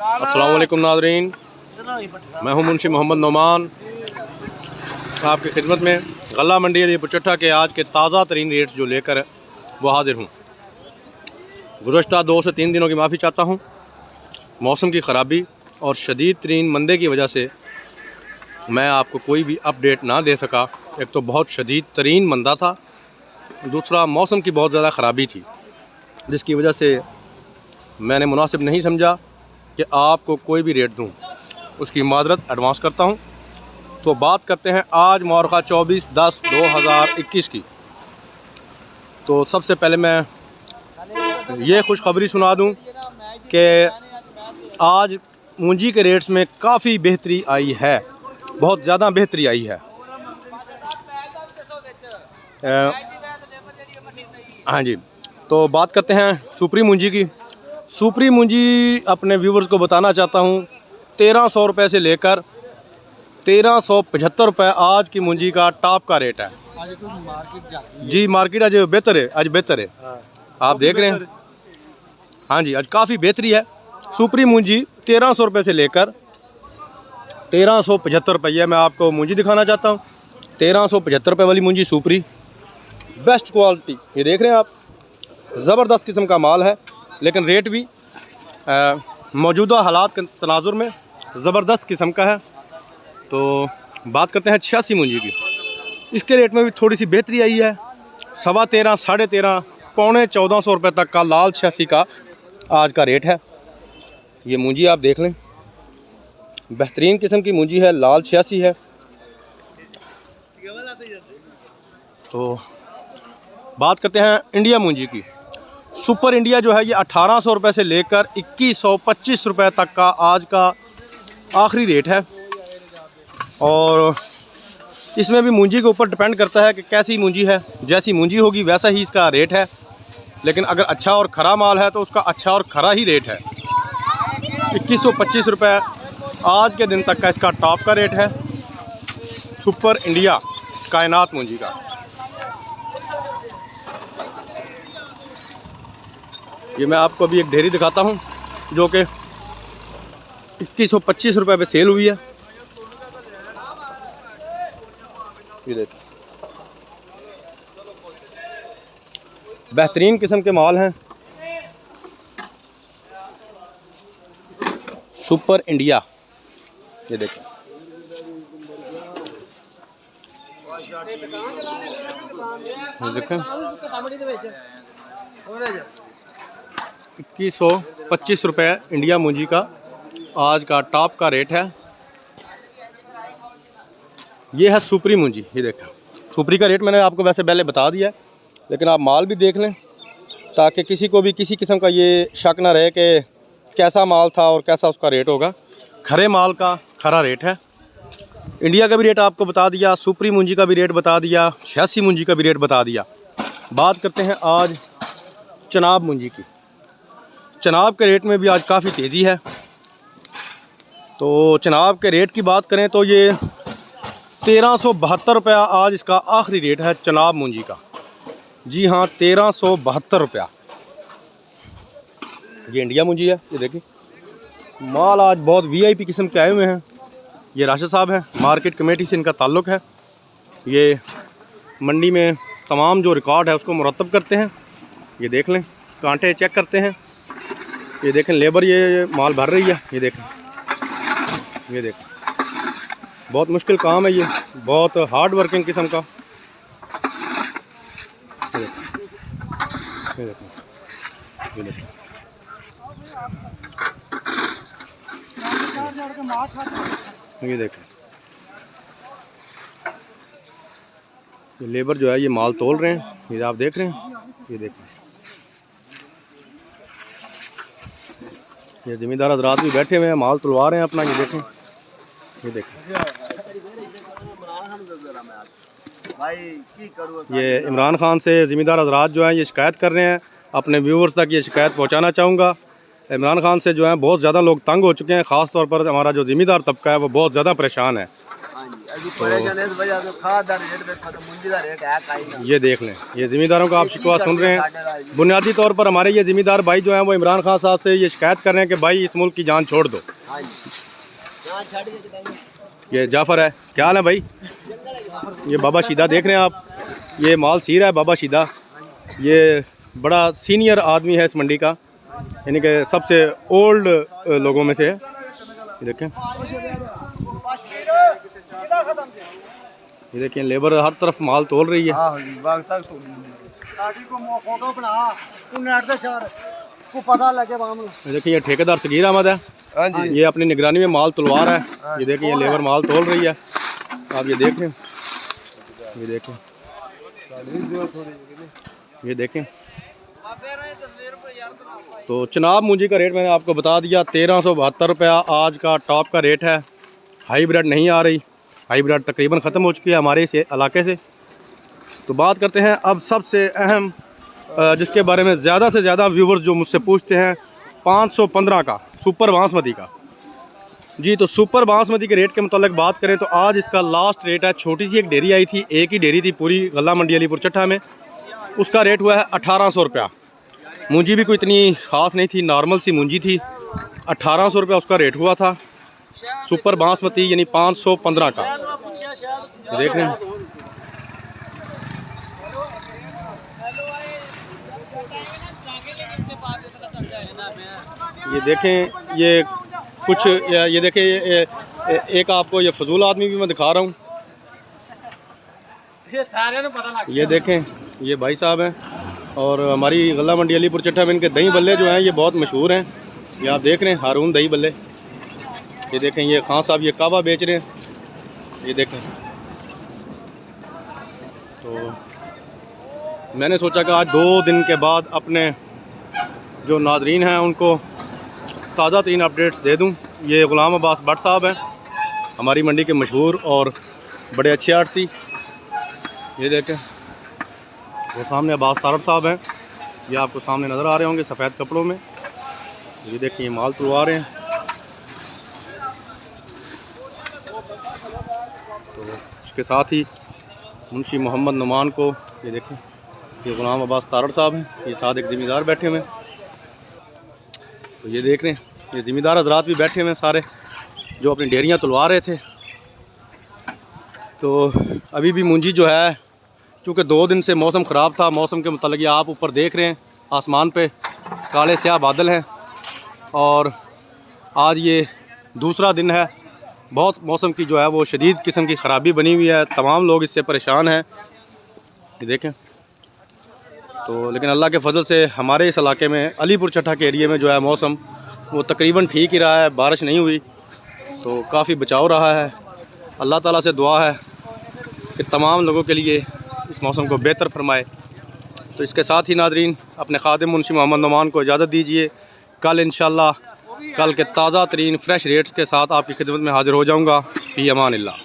अस्सलाम वालेकुम नाज़रीन, मैं हूं मुंशी मोहम्मद नोमान आपकी खिदमत में। गल्ला मंडी अली पुचट्ठा के आज के ताज़ा तरीन रेट्स जो लेकर वो हाजिर हूं। गुज़श्ता 2 से 3 दिनों की माफ़ी चाहता हूं। मौसम की ख़राबी और शदीद तरीन मंदे की वजह से मैं आपको कोई भी अपडेट ना दे सका। एक तो बहुत शदीद तरीन मंदा था, दूसरा मौसम की बहुत ज़्यादा ख़राबी थी, जिसकी वजह से मैंने मुनासिब नहीं समझा कि आपको कोई भी रेट दूं। उसकी माजरत एडवांस करता हूं। तो बात करते हैं आज मुआरखा 24/10/2021 की। तो सबसे पहले मैं ये खुशखबरी सुना दूं कि आज मूंजी के रेट्स में काफ़ी बेहतरी आई है, बहुत ज़्यादा बेहतरी आई है। हाँ जी, तो बात करते हैं सुपरी मूंजी की। सुपरी मूंजी अपने व्यूवर्स को बताना चाहता हूँ 1300 रुपये से लेकर 1375 रुपये आज की मूंजी का टॉप का रेट है। जी मार्केट आज बेहतर है, आज बेहतर है। आप देख रहे हैं, हाँ जी, आज काफ़ी बेहतरी है। सुपरी मूंजी 1300 रुपये से लेकर 1375 रुपये मैं आपको मूंजी दिखाना चाहता हूँ। 1375 रुपये वाली मूंजी सुपरी, बेस्ट क्वालिटी। ये देख रहे हैं आप, ज़बरदस्त किस्म का माल है, लेकिन रेट भी मौजूदा हालात के तनाजुर में ज़बरदस्त किस्म का है। तो बात करते हैं 86 मूंजी की। इसके रेट में भी थोड़ी सी बेहतरी आई है। 13.25, 13.5, पौने 1400 रुपये तक का लाल 86 का आज का रेट है। ये मूंजी आप देख लें, बेहतरीन किस्म की मूंजी है, लाल 86 है। तो बात करते हैं इंडिया मूंजी की। सुपर इंडिया जो है ये 1800 रुपये से लेकर 2125 रुपये तक का आज का आखिरी रेट है। और इसमें भी मूंजी के ऊपर डिपेंड करता है कि कैसी मूंजी है। जैसी मूंजी होगी वैसा ही इसका रेट है, लेकिन अगर अच्छा और खरा माल है तो उसका अच्छा और खरा ही रेट है। 2125 रुपये आज के दिन तक का इसका टॉप का रेट है, सुपर इंडिया कायनात मूंजी का। ये मैं आपको अभी एक ढेरी दिखाता हूँ जो कि 2125 रुपये पे सेल हुई है। ये देखो, बेहतरीन किस्म के माल हैं, सुपर इंडिया। ये देखो, देखें 2125 रुपये इंडिया मूंजी का आज का टॉप का रेट है। ये है सुपरी मूंजी। ये देखें, सुपरी का रेट मैंने आपको वैसे पहले बता दिया है, लेकिन आप माल भी देख लें ताकि किसी को भी किसी किस्म का ये शक ना रहे कि कैसा माल था और कैसा उसका रेट होगा। खरे माल का खरा रेट है। इंडिया का भी रेट आपको बता दिया, सुपरी मूंजी का भी रेट बता दिया, 86 मूंजी का भी रेट बता दिया। बात करते हैं आज चनाब मूंजी की। चनाब के रेट में भी आज काफ़ी तेज़ी है। तो चनाब के रेट की बात करें तो ये 1372 रुपया आज इसका आखिरी रेट है चनाब मूंजी का। जी हाँ, 1372 रुपया। ये इंडिया मूंजी है। ये देखिए, माल आज बहुत वीआईपी किस्म के आए हुए हैं। ये राशिद साहब हैं, मार्केट कमेटी से इनका ताल्लुक़ है। ये मंडी में तमाम जो रिकॉर्ड है उसको मुरतब करते हैं। ये देख लें, कांटे चेक करते हैं। ये देखें, लेबर ये माल भर रही है। ये देखें, ये देखें, बहुत मुश्किल काम है, ये बहुत हार्ड वर्किंग किस्म का। ये देखें, ये देखें, ये देखें, ये लेबर जो है ये माल तोल रहे हैं। ये आप देख रहे हैं, ये देखें, ये ज़मींदार हज़रात भी बैठे हुए हैं, माल तुलवा रहे हैं अपना। ये देखें, ये देखें, ये इमरान खान से ज़मींदार हज़रात जो हैं ये शिकायत कर रहे हैं। अपने व्यूवर्स तक ये शिकायत पहुंचाना चाहूँगा। इमरान खान से जो है बहुत ज़्यादा लोग तंग हो चुके हैं, ख़ास तौर पर हमारा जो ज़मींदार तबका है वो बहुत ज़्यादा परेशान है। ये देख लें, ये ज़मींदारों का आप शिकवा सुन रहे हैं। बुनियादी तौर पर हमारे ये ज़मींदार भाई जो हैं वो इमरान खान साहब से ये शिकायत कर रहे हैं कि भाई इस मुल्क की जान छोड़ दो। ये जाफ़र है, क्या हाल है भाई? ये बाबा शीदा देख रहे हैं आप, ये माल सीर है बाबा शीदा। ये बड़ा सीनियर आदमी है इस मंडी का, यानी कि सबसे ओल्ड लोगों में से है। ये देखें, ये देखिए लेबर हर तरफ माल तोल रही है। देखिए ये ठेकेदार सगीर अहमद है, ये अपनी निगरानी में माल तुलवा रहा है। ये देखिए ये लेबर माल तोल रही है, आप ये देखें, ये देखें, ये देखें। तो चनाब मूंजी का रेट मैंने आपको बता दिया, 1372 रुपया आज का टॉप का रेट है। हाईब्रिड नहीं आ रही, हाईब्रिड तकरीबन ख़त्म हो चुकी है हमारे इस इलाके से। तो बात करते हैं अब सबसे अहम, जिसके बारे में ज़्यादा से ज़्यादा व्यूवर्स जो मुझसे पूछते हैं, 515 का सुपर बासमती का। जी, तो सुपर बासमती के रेट के मुतालिक बात करें तो आज इसका लास्ट रेट है। छोटी सी एक डेयरी आई थी, एक ही डेयरी थी पूरी गल्ला मंडी अलीपुर चट्टा में, उसका रेट हुआ है 1800 रुपया। मूंजी भी कोई इतनी ख़ास नहीं थी, नॉर्मल सी मूंजी थी। 1800 रुपया उसका रेट हुआ था, सुपर बासमती यानी 515 का। देख रहे हैं, ये देखें, ये कुछ ये देखें, एक आपको ये फजूल आदमी भी मैं दिखा रहा हूँ। ये देखें, ये भाई साहब हैं और हमारी गल्ला मंडी अलीपुर चट्टा में इनके दही बल्ले जो हैं ये बहुत मशहूर हैं। ये आप देख रहे हैं, हारून दही बल्ले। ये देखें, ये खान साहब ये कावा बेच रहे हैं। ये देखें, तो मैंने सोचा कि आज 2 दिन के बाद अपने जो नाजरीन हैं उनको ताज़ा तरीन अपडेट्स दे दूं। ये ग़ुलाम अब्बास भट्ट साहब हैं, हमारी मंडी के मशहूर और बड़े अच्छे आड़ती। ये देखें, वो सामने अब्बास तारड़ साहब हैं, ये आपको सामने नज़र आ रहे होंगे सफ़ेद कपड़ों में। ये देखिए, ये माल तुलवा रहे हैं। तो उसके साथ ही मुंशी मोहम्मद नुमान को, ये देखें, ये ग़ुलाम अब्बास तारड़ साहब हैं, ये साथ एक ज़मींदार बैठे हुए हैं। तो ये देख रहे हैं, ये ज़मींदार हज़रात भी बैठे हुए हैं सारे, जो अपनी डेयरियाँ तुलवा रहे थे। तो अभी भी मूंजी जो है, क्योंकि 2 दिन से मौसम ख़राब था, मौसम के मुतालिक आप ऊपर देख रहे हैं आसमान पे काले स्याह बादल हैं और आज ये दूसरा दिन है। बहुत मौसम की जो है वो शदीद किस्म की ख़राबी बनी हुई है, तमाम लोग इससे परेशान हैं। ये देखें, तो लेकिन अल्लाह के फजल से हमारे इस इलाके में अलीपुर चट्टा के एरिए में जो है मौसम वो तकरीबन ठीक ही रहा है, बारिश नहीं हुई, तो काफ़ी बचाव रहा है। अल्लाह ताला से दुआ है कि तमाम लोगों के लिए इस मौसम को बेहतर फरमाए। तो इसके साथ ही नाजरीन, अपने खादिम मुंशी मोहम्मद नुमान को इजाज़त दीजिए। कल इंशाअल्लाह कल के ताज़ा तरीन फ्रेश रेट्स के साथ आपकी खिदमत में हाज़िर हो जाऊँगा। फ़ी अमान अल्लाह।